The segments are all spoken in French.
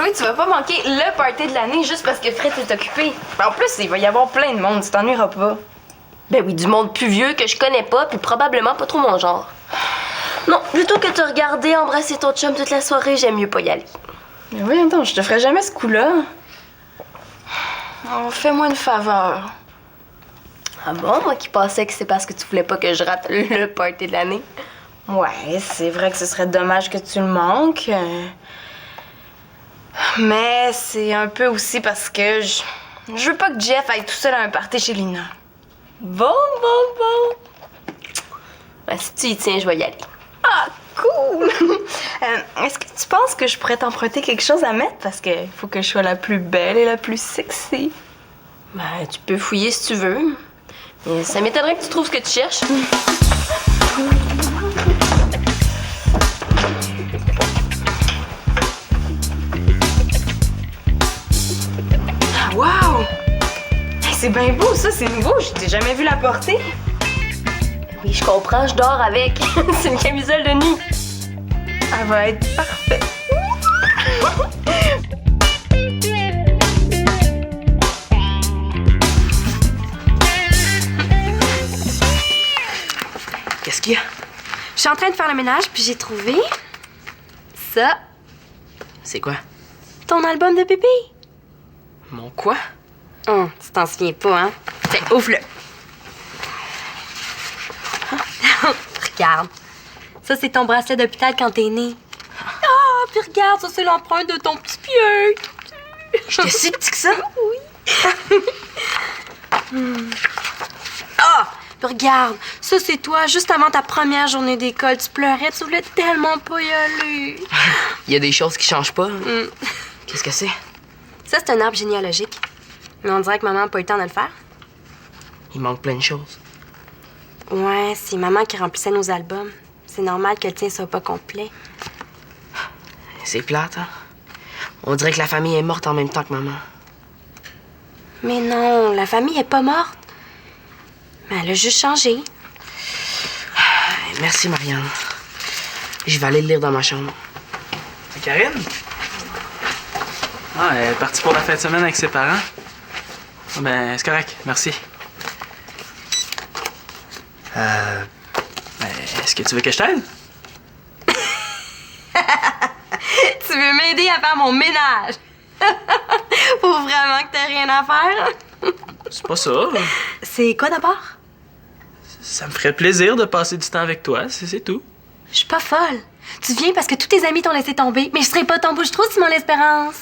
toi, tu vas pas manquer le party de l'année juste parce que Fred est occupé. En plus, il va y avoir plein de monde, tu t'ennuieras pas. Ben oui, du monde plus vieux que je connais pas, puis probablement pas trop mon genre. Non, plutôt que te regarder embrasser ton chum toute la soirée, j'aime mieux pas y aller. Mais oui, attends, je te ferai jamais ce coup-là. Oh, fais-moi une faveur. Ah bon, moi qui pensais que c'est parce que tu voulais pas que je rate le party de l'année. Ouais, c'est vrai que ce serait dommage que tu le manques. Mais c'est un peu aussi parce que je veux pas que Jeff aille tout seul à un party chez Lina. Bon. Ben, si tu y tiens, je vais y aller. Ah, cool! Est-ce que tu penses que je pourrais t'emprunter quelque chose à mettre? Parce qu'il faut que je sois la plus belle et la plus sexy. Ben, tu peux fouiller si tu veux. Mais ça m'étonnerait que tu trouves ce que tu cherches. Ah, wow! Hey, c'est bien beau, ça, c'est nouveau. Je t'ai jamais vu la porter. Oui, je comprends, je dors avec. C'est une camisole de nuit. Elle va être parfaite. Qu'est-ce qu'il y a? Je suis en train de faire le ménage, puis j'ai trouvé... ça. C'est quoi? Ton album de bébé. Mon quoi? Tu t'en souviens pas, hein? Tiens, ouvre-le. Regarde. Ça, c'est ton bracelet d'hôpital quand t'es né. Ah, puis regarde, ça, c'est l'empreinte de ton petit pied. J'étais si petit que ça? Oui. Ah! Puis regarde, ça, c'est toi, juste avant ta première journée d'école. Tu pleurais, tu voulais tellement pas y aller. Il y a des choses qui changent pas. Qu'est-ce que c'est? Ça, c'est un arbre généalogique. Mais on dirait que maman n'a pas eu le temps de le faire. Il manque plein de choses. Ouais, c'est maman qui remplissait nos albums. C'est normal que le tien soit pas complet. C'est plate, hein? On dirait que la famille est morte en même temps que maman. Mais non, la famille est pas morte. Mais elle a juste changé. Merci, Marianne. Je vais aller le lire dans ma chambre. C'est Karine? Ah, elle est partie pour la fin de semaine avec ses parents. Ah, ben, c'est correct, merci. Ben, est-ce que tu veux que je t'aide? Tu veux m'aider à faire mon ménage? Faut vraiment que t'aies rien à faire? C'est pas ça. C'est quoi d'abord? Ça me ferait plaisir de passer du temps avec toi, c'est tout. Je suis pas folle. Tu viens parce que tous tes amis t'ont laissé tomber, mais je serais pas ton bouche-trou, Simon l'Espérance.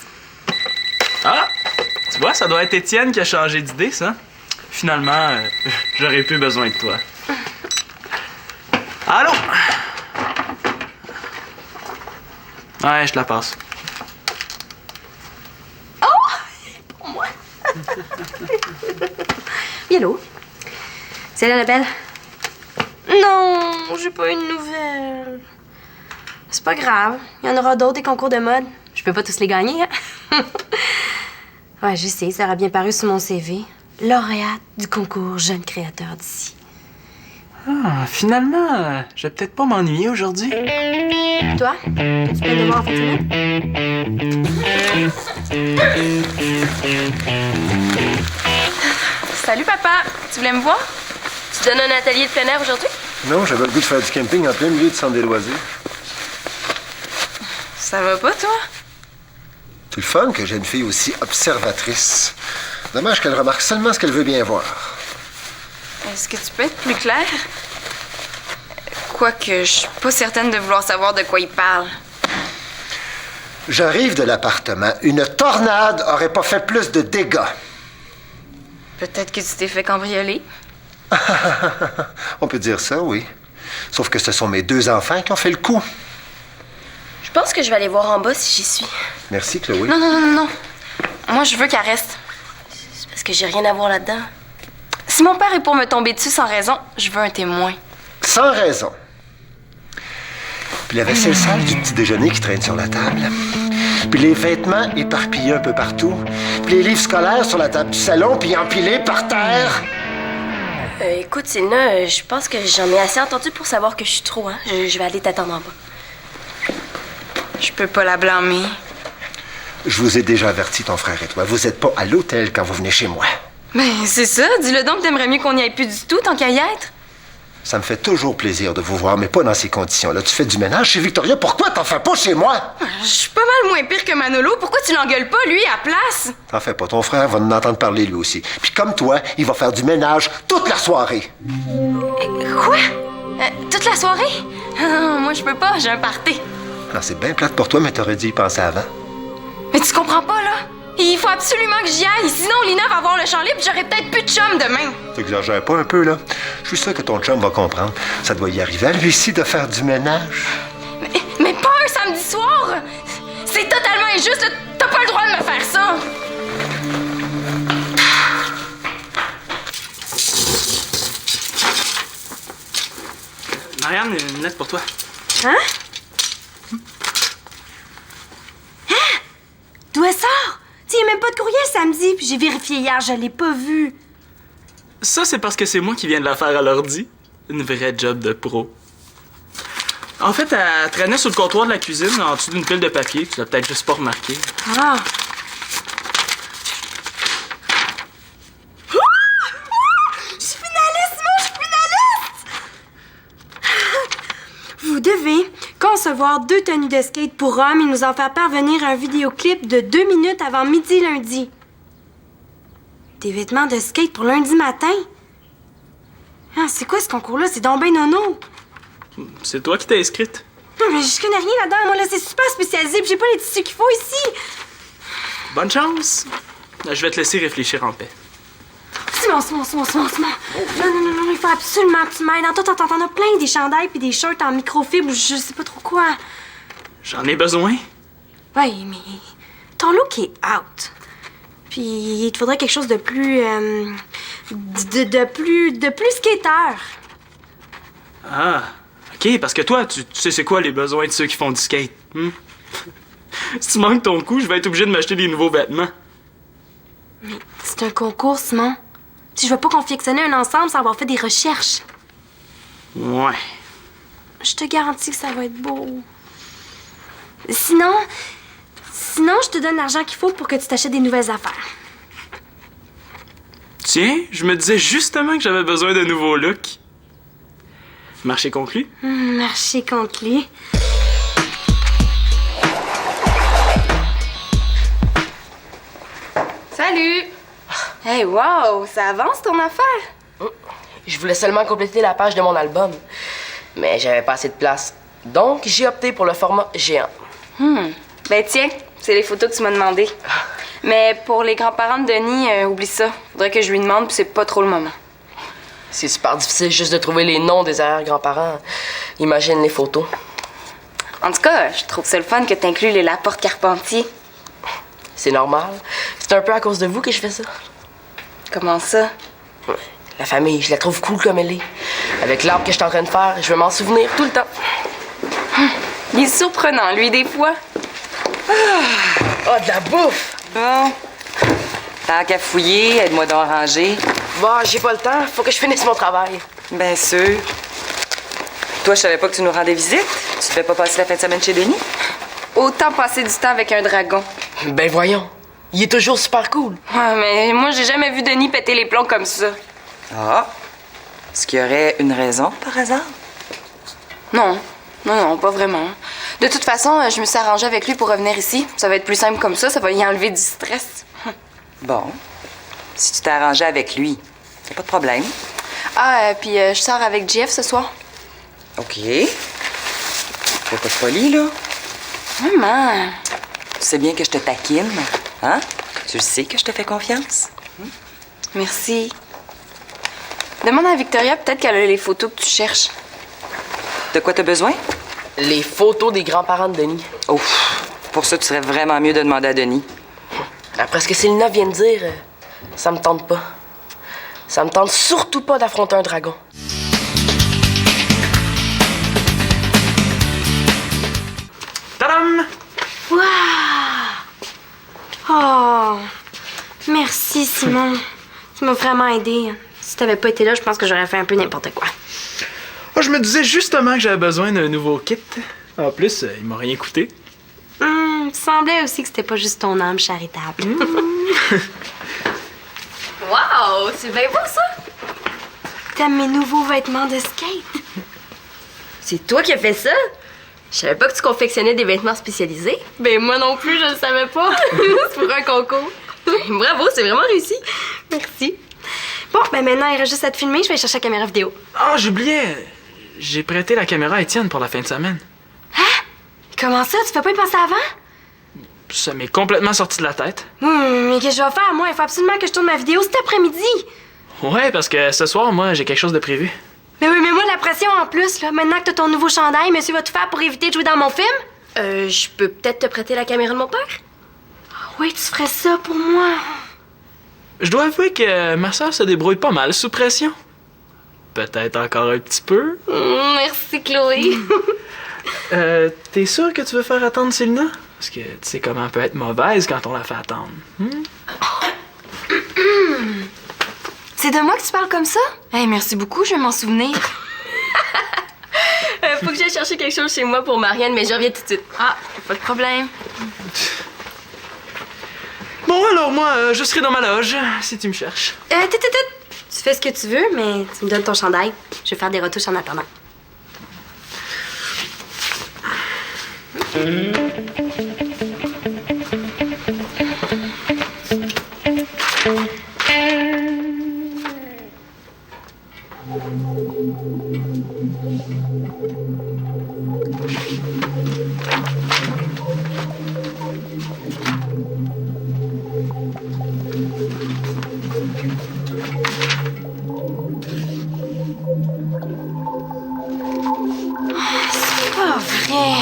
Ah! Tu vois, ça doit être Étienne qui a changé d'idée, ça. Finalement, j'aurais plus besoin de toi. Allô? Ouais, je te la passe. Pour moi. Hello. C'est là la belle? Non, j'ai pas eu de nouvelles. C'est pas grave. Il y en aura d'autres des concours de mode. Je peux pas tous les gagner, hein? Ouais, je sais, ça aura bien paru sur mon CV. Lauréate du concours Jeune Créateur d'ici. Ah, finalement, je vais peut-être pas m'ennuyer aujourd'hui. Toi? As-tu plein de devoirs en fin de semaine? Salut, papa. Tu voulais me voir? Tu donnes un atelier de plein air aujourd'hui? Non, j'avais le goût de faire du camping en plein milieu du centre des loisirs. Ça va pas, toi? C'est le fun que j'ai une fille aussi observatrice. Dommage qu'elle remarque seulement ce qu'elle veut bien voir. Est-ce que tu peux être plus clair? Quoique, je suis pas certaine de vouloir savoir de quoi il parle. J'arrive de l'appartement. Une tornade aurait pas fait plus de dégâts. Peut-être que tu t'es fait cambrioler? On peut dire ça, oui. Sauf que ce sont mes deux enfants qui ont fait le coup. Je pense que je vais aller voir en bas si j'y suis. Merci, Chloé. Non. Moi, je veux qu'elle reste. C'est parce que j'ai rien à voir là-dedans. Si mon père est pour me tomber dessus sans raison, je veux un témoin. Sans raison. Puis la vaisselle sale du petit déjeuner qui traîne sur la table. Puis les vêtements éparpillés un peu partout. Puis les livres scolaires sur la table du salon, puis empilés par terre. Écoute, Célina, je pense que j'en ai assez entendu pour savoir que je suis trop, hein. Je vais aller t'attendre en bas. Je peux pas la blâmer. Je vous ai déjà averti, ton frère et toi. Vous êtes pas à l'hôtel quand vous venez chez moi. Ben, c'est ça. Dis-le donc que t'aimerais mieux qu'on n'y aille plus du tout, tant qu'à y être. Ça me fait toujours plaisir de vous voir, mais pas dans ces conditions-là. Tu fais du ménage chez Victoria, pourquoi t'en fais pas chez moi? Je suis pas mal moins pire que Manolo. Pourquoi tu l'engueules pas, lui, à place? T'en fais pas, ton frère va en entendre parler lui aussi. Puis comme toi, il va faire du ménage toute la soirée. Quoi? Toute la soirée? Ah, moi, je peux pas. J'ai un party. Ah, c'est bien plate pour toi, mais t'aurais dû y penser avant. Mais tu comprends pas, là? Il faut absolument que j'y aille. Sinon, Lina va avoir le champ libre, j'aurai peut-être plus de chum demain. T'exagères pas un peu, là? Je suis sûr que ton chum va comprendre. Ça doit y arriver à lui aussi de faire du ménage. Mais pas un samedi soir! C'est totalement injuste, là. T'as pas le droit de me faire ça! Marianne, une lettre pour toi. Hein? Hein? D'où elle sort? Tu sais, y a même pas de courriel samedi, puis j'ai vérifié hier, je l'ai pas vu. Ça, c'est parce que c'est moi qui viens de la faire à l'ordi. Une vraie job de pro. En fait, elle traînait sur le comptoir de la cuisine, en dessous d'une pile de papier. Tu l'as peut-être juste pas remarqué. Ah! Je suis finaliste, moi! Je suis finaliste! Vous devez concevoir 2 tenues de skate pour hommes et nous en faire parvenir un vidéoclip de 2 minutes avant midi lundi. Des vêtements de skate pour lundi matin? Ah, c'est quoi ce concours-là? C'est donc ben nono! C'est toi qui t'es inscrite. Non, mais je connais rien là-dedans. Moi, là, c'est super spécialisé, puis j'ai pas les tissus qu'il faut ici. Bonne chance. Je vais te laisser réfléchir en paix. Simon. Non, il faut absolument que tu m'aides. T'en as plein, des chandails puis des shirts en microfibre, je sais pas trop quoi. J'en ai besoin. Ouais, mais ton look est out. Puis il te faudrait quelque chose de plus... de plus skater. Ah, ok, parce que toi, tu sais c'est quoi les besoins de ceux qui font du skate. Si tu manques ton coup, je vais être obligé de m'acheter des nouveaux vêtements. Mais c'est un concours, Simon. Si je veux pas confectionner un ensemble sans avoir fait des recherches. Ouais. Je te garantis que ça va être beau. Sinon, je te donne l'argent qu'il faut pour que tu t'achètes des nouvelles affaires. Tiens, je me disais justement que j'avais besoin d'un nouveau look. Marché conclu? Marché conclu. Salut! Hey, wow! Ça avance ton affaire? Je voulais seulement compléter la page de mon album. Mais j'avais pas assez de place. Donc, j'ai opté pour le format géant. Ben tiens, c'est les photos que tu m'as demandé. Mais pour les grands-parents de Denis, oublie ça. Faudrait que je lui demande, puis c'est pas trop le moment. C'est super difficile juste de trouver les noms des arrière-grands-parents. Imagine les photos. En tout cas, je trouve ça le fun que t'inclues les Laporte-Carpentier. C'est normal. C'est un peu à cause de vous que je fais ça. Comment ça? La famille, je la trouve cool comme elle est. Avec l'arbre que je suis en train de faire, je vais m'en souvenir tout le temps. Il est surprenant, lui, des fois. Oh, de la bouffe! Bon. Tant qu'à fouiller, aide-moi donc à ranger. Bon, j'ai pas le temps. Faut que je finisse mon travail. Bien sûr. Toi, je savais pas que tu nous rendais visite. Tu te fais pas passer la fin de semaine chez Denis? Autant passer du temps avec un dragon. Ben voyons. Il est toujours super cool. Ouais, mais moi, j'ai jamais vu Denis péter les plombs comme ça. Ah. Est-ce qu'il y aurait une raison, par hasard? Non, pas vraiment. De toute façon, je me suis arrangée avec lui pour revenir ici. Ça va être plus simple comme ça va y enlever du stress. Bon. Si tu t'es arrangé avec lui, y a pas de problème. Ah, puis je sors avec Jeff ce soir. OK. Faut pas de folie, là. Maman. Tu sais bien que je te taquine, hein? Tu sais que je te fais confiance. Merci. Demande à Victoria, peut-être qu'elle a les photos que tu cherches. De quoi t'as besoin? Les photos des grands-parents de Denis. Oh, pour ça, tu serais vraiment mieux de demander à Denis. Après ce que Célina vient de dire, ça me tente pas. Ça me tente surtout pas d'affronter un dragon. Tadam! Waouh! Oh! Merci, Simon. Tu m'as vraiment aidé. Si t'avais pas été là, je pense que j'aurais fait un peu n'importe quoi. Oh, je me disais justement que j'avais besoin d'un nouveau kit. En plus, il m'a rien coûté. Il me semblait aussi que c'était pas juste ton âme charitable. Wow, c'est bien beau ça! T'aimes mes nouveaux vêtements de skate? C'est toi qui as fait ça? Je savais pas que tu confectionnais des vêtements spécialisés. Ben moi non plus, je le savais pas. C'est pour un concours. Bravo, c'est vraiment réussi. Merci. Bon, ben maintenant, il reste juste à te filmer. Je vais aller chercher la caméra vidéo. Ah, j'oubliais. J'ai prêté la caméra à Étienne pour la fin de semaine. Comment ça? Tu peux pas y penser avant? Ça m'est complètement sorti de la tête. Mais qu'est-ce que je vais faire, moi? Il faut absolument que je tourne ma vidéo cet après-midi. Ouais, parce que ce soir, moi, j'ai quelque chose de prévu. Mais oui, mais moi, la pression en plus, là. Maintenant que t'as ton nouveau chandail, monsieur va tout faire pour éviter de jouer dans mon film? Je peux peut-être te prêter la caméra de mon père? Oui, tu ferais ça pour moi. Je dois avouer que ma soeur se débrouille pas mal sous pression. Peut-être encore un petit peu. Merci, Chloé. T'es sûr que tu veux faire attendre Célina? Parce que tu sais comment elle peut être mauvaise quand on la fait attendre. C'est de moi que tu parles comme ça? Hey, merci beaucoup, je vais m'en souvenir. Faut que j'aille chercher quelque chose chez moi pour Marianne, mais je reviens tout de suite. Ah, pas de problème. Bon, alors moi, je serai dans ma loge, si tu me cherches. Tu fais ce que tu veux, mais tu me donnes ton chandail. Je vais faire des retouches en attendant. Pas vrai.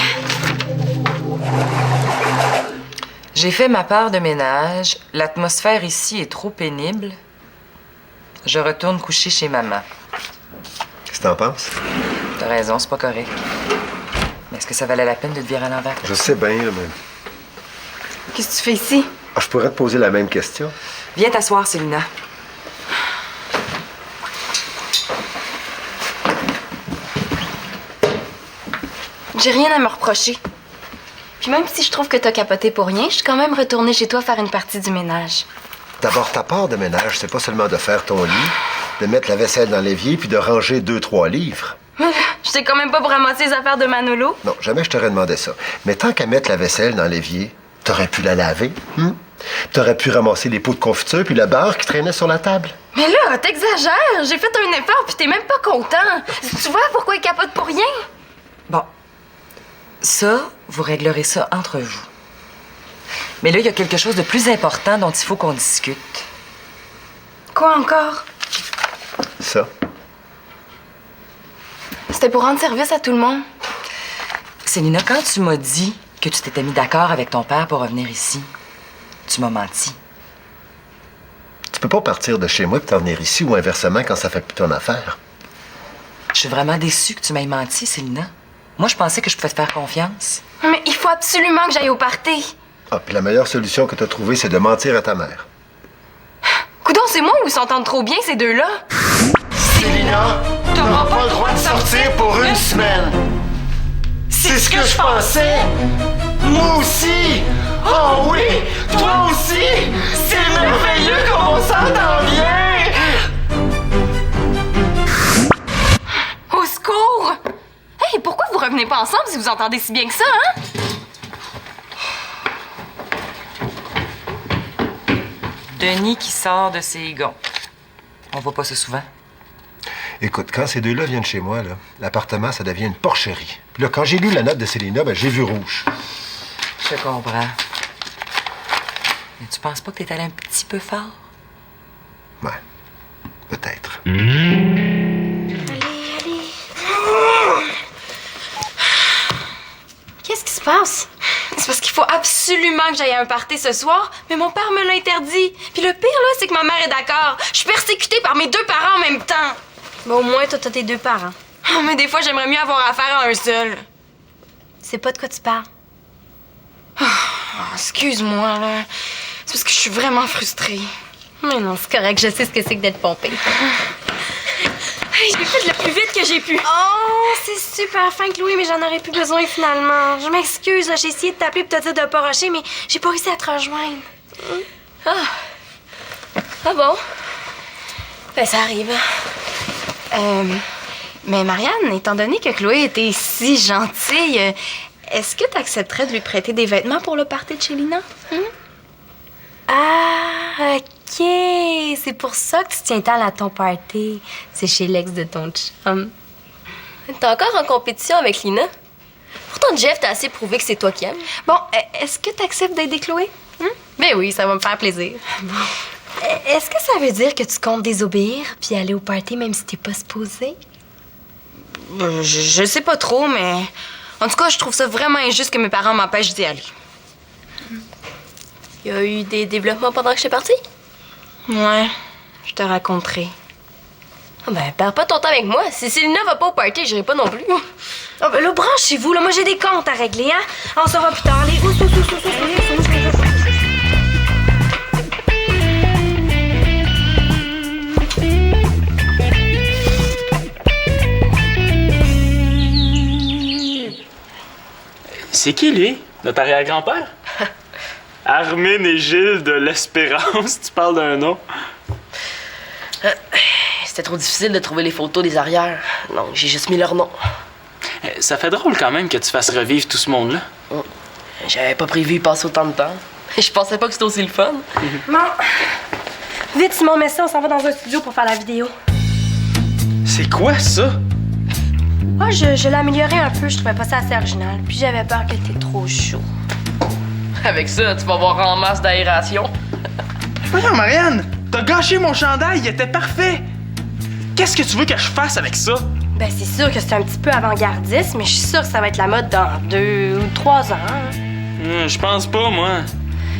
J'ai fait ma part de ménage. L'atmosphère ici est trop pénible. Je retourne coucher chez maman. Qu'est-ce que t'en penses? T'as raison, c'est pas correct. Mais est-ce que ça valait la peine de te virer à l'envers? Je sais bien, là, mais... Qu'est-ce que tu fais ici? Ah, je pourrais te poser la même question. Viens t'asseoir, Célina. J'ai rien à me reprocher. Puis même si je trouve que t'as capoté pour rien, je suis quand même retournée chez toi faire une partie du ménage. D'abord, ta part de ménage, c'est pas seulement de faire ton lit, de mettre la vaisselle dans l'évier puis de ranger 2-3 livres. Je t'ai quand même pas pour ramasser les affaires de Manolo. Non, jamais je t'aurais demandé ça. Mais tant qu'à mettre la vaisselle dans l'évier, t'aurais pu la laver. T'aurais pu ramasser les pots de confiture puis le beurre qui traînait sur la table. Mais là, t'exagères. J'ai fait un effort puis t'es même pas content. Tu vois pourquoi il capote pour rien? Bon. Ça, vous réglerez ça entre vous. Mais là, il y a quelque chose de plus important dont il faut qu'on discute. Quoi encore? Ça. C'était pour rendre service à tout le monde. Célina, quand tu m'as dit que tu t'étais mis d'accord avec ton père pour revenir ici, tu m'as menti. Tu peux pas partir de chez moi et t'en venir ici ou inversement quand ça fait plus ton affaire. Je suis vraiment déçue que tu m'aies menti, Célina. Moi, je pensais que je pouvais te faire confiance. Mais il faut absolument que j'aille au party. Ah, puis la meilleure solution que t'as trouvée, c'est de mentir à ta mère. Coudon, c'est moi ou ils s'entendent trop bien, ces deux-là? Célina, t'auras pas le droit de sortir pour une semaine. C'est ce que je pensais. Moi aussi. Oh oui, toi aussi. C'est merveilleux comme on s'entend bien. Au secours! Hey, pourquoi vous revenez pas ensemble si vous entendez si bien que ça, hein? Denis qui sort de ses gonds. On voit pas ça souvent. Écoute, quand ces deux-là viennent chez moi, là, l'appartement, ça devient une porcherie. Puis là, quand j'ai lu la note de Célina, ben, j'ai vu rouge. Je comprends. Mais tu penses pas que t'es allé un petit peu fort? Ouais, peut-être. Qu'est-ce qui se passe? C'est parce qu'il faut absolument que j'aille à un party ce soir, mais mon père me l'a interdit. Puis le pire, là, c'est que ma mère est d'accord. Je suis persécutée par mes deux parents en même temps. Bon, au moins, toi, t'as tes deux parents. Oh, mais des fois, j'aimerais mieux avoir affaire à un seul. C'est pas de quoi tu parles. Oh, excuse-moi, là. C'est parce que je suis vraiment frustrée. Mais non, c'est correct, je sais ce que c'est que d'être pompée. J'ai fait le plus vite que j'ai pu. Oh, c'est super fin, Chloé, mais j'en aurais plus besoin finalement. Je m'excuse, là, j'ai essayé de t'appeler pour te dire de pas rusher, mais j'ai pas réussi à te rejoindre. Ah bon? Ben, ça arrive. Mais Marianne, étant donné que Chloé était si gentille, est-ce que tu accepterais de lui prêter des vêtements pour le party de chez Lina? Ah, OK. C'est pour ça que tu tiens tant à ton party. C'est chez l'ex de ton chum. T'es encore en compétition avec Lina? Pourtant, Jeff t'a assez prouvé que c'est toi qui aimes. Bon, est-ce que tu acceptes d'aider Chloé? Ben oui, ça va me faire plaisir. Est-ce que ça veut dire que tu comptes désobéir puis aller au party même si t'es pas supposé? Je sais pas trop, mais en tout cas, je trouve ça vraiment injuste que mes parents m'empêchent d'y aller. Il y a eu des développements pendant que j'étais partie? Ouais, je te raconterai. Ah ben, perds pas ton temps avec moi. Si Lina va pas au party, j'irai pas non plus. Oh, ben là, branchez-vous, là. Moi, j'ai des comptes à régler, hein? On se revoit plus tard. Allez, C'est qui, lui? Notre arrière-grand-père? Armin et Gilles de l'Espérance, tu parles d'un nom. C'était trop difficile de trouver les photos des arrières. Donc, j'ai juste mis leur nom. Ça fait drôle quand même que tu fasses revivre tout ce monde-là. J'avais pas prévu y passer autant de temps. Je pensais pas que c'était aussi le fun. Bon. Vite, Simon, mets ça, on s'en va dans un studio pour faire la vidéo. C'est quoi ça? Moi, je l'ai amélioré un peu, je trouvais pas ça assez original. Puis j'avais peur qu'elle était trop chaud. Avec ça, tu vas avoir en masse d'aération. Voyons, Marianne, t'as gâché mon chandail, il était parfait. Qu'est-ce que tu veux que je fasse avec ça? Ben, c'est sûr que c'est un petit peu avant-gardiste, mais je suis sûre que ça va être la mode dans 2 ou 3 ans. Je pense pas, moi.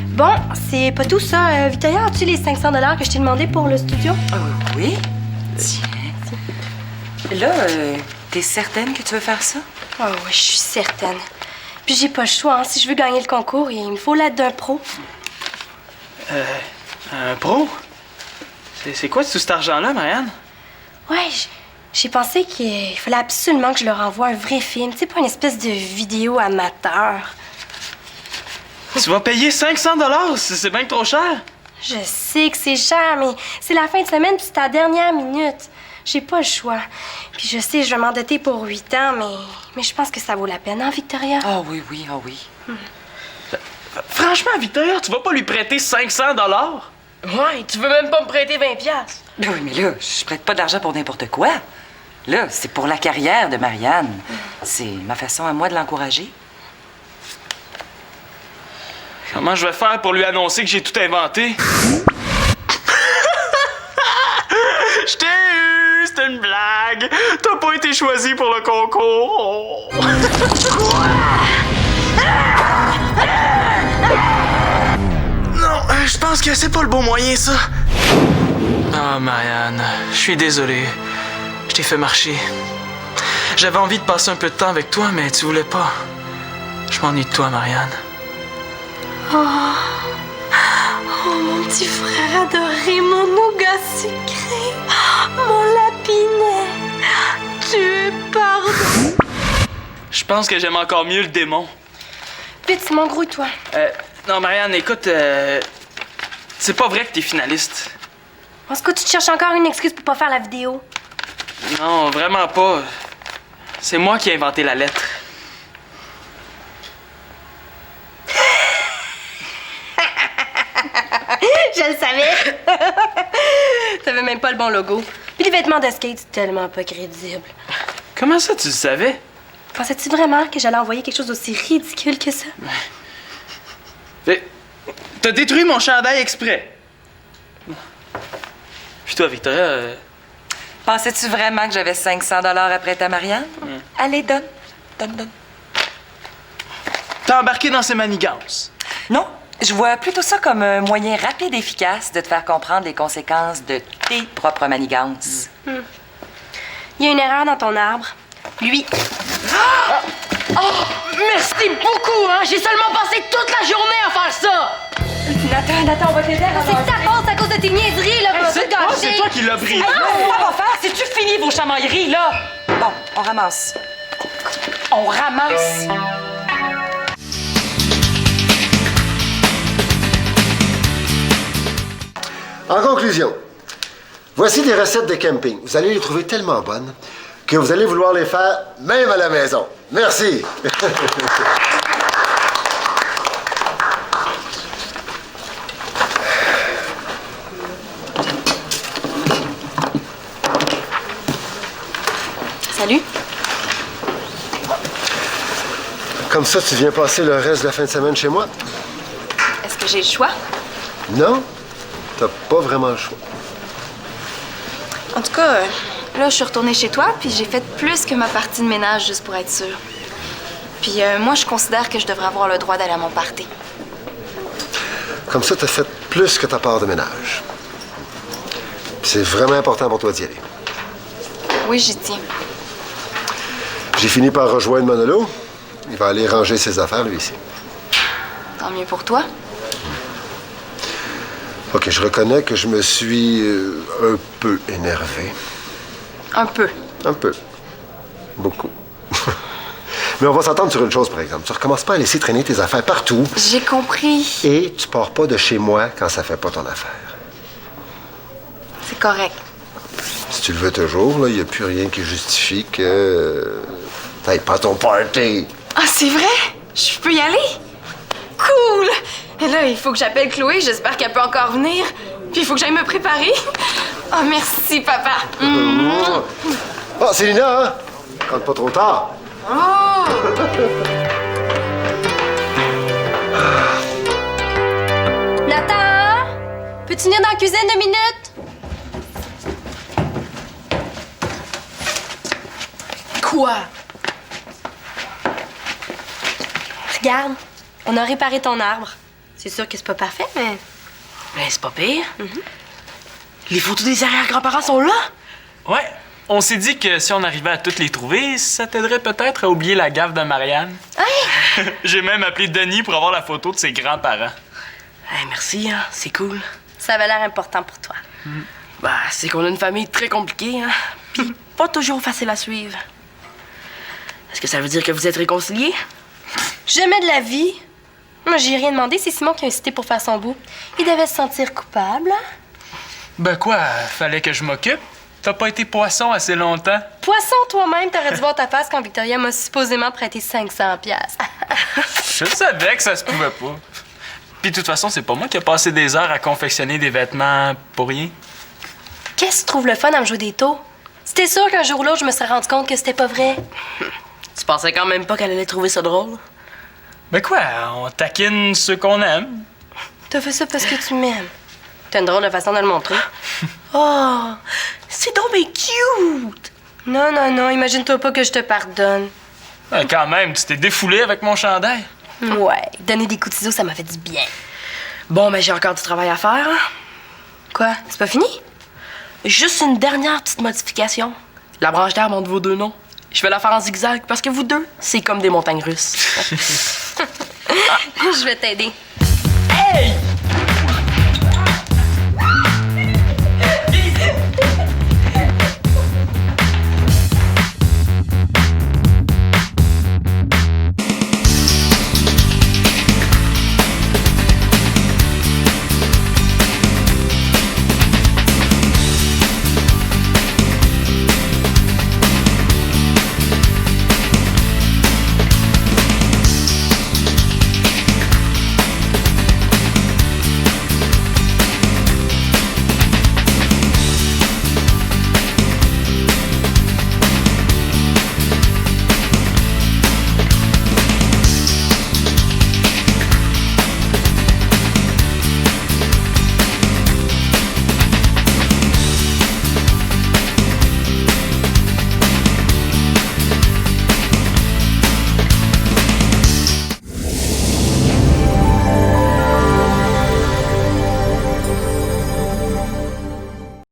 Bon, c'est pas tout ça. Victoria, as-tu les 500 $ que je t'ai demandé pour le studio? Oui. Tiens. Là, t'es certaine que tu veux faire ça? Oh oui, je suis certaine. Puis j'ai pas le choix, hein. Si je veux gagner le concours, il me faut l'aide d'un pro. Un pro? C'est quoi tout cet argent-là, Marianne? Ouais, j'ai pensé qu'il fallait absolument que je leur envoie un vrai film. Tu sais, pas une espèce de vidéo amateur. Tu vas payer 500 $? C'est bien trop cher. Je sais que c'est cher, mais c'est la fin de semaine puis c'est ta dernière minute. J'ai pas le choix. Puis je sais, je vais m'endetter pour 8 ans, mais je pense que ça vaut la peine, hein, Victoria? Ah oui. Franchement, Victoria, tu vas pas lui prêter 500 $? Ouais, tu veux même pas me prêter 20$? Ben oui, mais là, je prête pas d'argent pour n'importe quoi. Là, c'est pour la carrière de Marianne. C'est ma façon à moi de l'encourager. Comment je vais faire pour lui annoncer que j'ai tout inventé? Je t'ai eu! C'était une blague! T'as pas été choisi pour le concours! Non, je pense que c'est pas le bon moyen, ça. Ah, Marianne, je suis désolé. Je t'ai fait marcher. J'avais envie de passer un peu de temps avec toi, mais tu voulais pas. Je m'ennuie de toi, Marianne. Oh, mon petit frère adoré, mon nougat sucré, mon lapinet, tu es pardon. Je pense que j'aime encore mieux le démon. Vite, Simon, grouille-toi. Non, Marianne, écoute, c'est pas vrai que t'es finaliste. En tout cas, tu te cherches encore une excuse pour pas faire la vidéo. Non, vraiment pas. C'est moi qui ai inventé la lettre. Je le savais. T'avais même pas le bon logo. Puis les vêtements de skate, c'est tellement pas crédible. Comment ça, tu le savais? Pensais-tu vraiment que j'allais envoyer quelque chose d'aussi ridicule que ça? T'as détruit mon chandail exprès. Puis toi, Victoria... Pensais-tu vraiment que j'avais 500 $ à prêter à Marianne? Allez, donne. T'as embarqué dans ces manigances. Non, je vois plutôt ça comme un moyen rapide et efficace de te faire comprendre les conséquences de tes propres manigances. Il y a une erreur dans ton arbre. Lui. Mais Merci beaucoup, hein! J'ai seulement passé toute la journée à faire ça! Nathan, on va t'aider à C'est ta faute à cause de tes niaiseries, là, pour tout gâcher. C'est toi qui l'as brisé! Ça va faire? C'est-tu fini vos chamailleries, là? Bon, on ramasse. On ramasse! En conclusion, voici des recettes de camping. Vous allez les trouver tellement bonnes que vous allez vouloir les faire même à la maison. Merci. Salut. Comme ça, tu viens passer le reste de la fin de semaine chez moi? Est-ce que j'ai le choix? Non, t'as pas vraiment le choix. En tout cas, là, je suis retournée chez toi, puis j'ai fait plus que ma partie de ménage juste pour être sûre. Puis moi, je considère que je devrais avoir le droit d'aller à mon party. Comme ça, t'as fait plus que ta part de ménage. Puis c'est vraiment important pour toi d'y aller. Oui, j'y tiens. J'ai fini par rejoindre Manolo. Il va aller ranger ses affaires, lui, ici. Tant mieux pour toi. OK, je reconnais que je me suis un peu énervé. Un peu. Un peu. Beaucoup. Mais on va s'entendre sur une chose, par exemple. Tu recommences pas à laisser traîner tes affaires partout. J'ai compris. Et tu pars pas de chez moi quand ça fait pas ton affaire. C'est correct. Si tu le veux toujours, là, il n'y a plus rien qui justifie que t'ailles pas ton party. Ah, c'est vrai? Je peux y aller? Cool! Et là, il faut que j'appelle Chloé. J'espère qu'elle peut encore venir. Puis il faut que j'aille me préparer. Oh, merci, papa. Ah, c'est Lina, hein? Rentre pas trop tard. Oh! Nathan! Peux-tu venir dans la cuisine 2 minutes? Quoi? Regarde, on a réparé ton arbre. C'est sûr que c'est pas parfait, mais... Mais c'est pas pire. Les photos des arrière-grands-parents sont là? Ouais, on s'est dit que si on arrivait à toutes les trouver, ça t'aiderait peut-être à oublier la gaffe de Marianne. J'ai même appelé Denis pour avoir la photo de ses grands-parents. Hey, merci, hein? C'est cool. Ça avait l'air important pour toi. Bah, c'est qu'on a une famille très compliquée, hein? Puis pas toujours facile à suivre. Est-ce que ça veut dire que vous êtes réconciliés? Jamais de la vie. Moi, j'ai rien demandé, c'est Simon qui a incité pour faire son bout. Il devait se sentir coupable, hein? Ben quoi, fallait que je m'occupe? T'as pas été poisson assez longtemps? Poisson, toi-même, t'aurais dû voir ta face quand Victoria m'a supposément prêté 500$. Je savais que ça se pouvait pas. Puis de toute façon, c'est pas moi qui ai passé des heures à confectionner des vêtements pour rien. Qu'est-ce que tu trouves le fun à me jouer des taux? C'était sûr qu'un jour ou l'autre, je me serais rendu compte que c'était pas vrai. Tu pensais quand même pas qu'elle allait trouver ça drôle? Ben quoi, on taquine ceux qu'on aime. T'as fait ça parce que tu m'aimes. T'as une drôle de façon de le montrer. Oh! C'est donc bien cute! Non, imagine-toi pas que je te pardonne. Ben quand même, tu t'es défoulé avec mon chandail. Ouais, donner des coups de ciseaux, ça m'a fait du bien. Bon, mais j'ai encore du travail à faire, hein? Quoi, c'est pas fini? Juste une dernière petite modification. La branche d'arbre entre vos deux noms. Je vais la faire en zigzag parce que vous deux, c'est comme des montagnes russes. Je vais t'aider. Hey!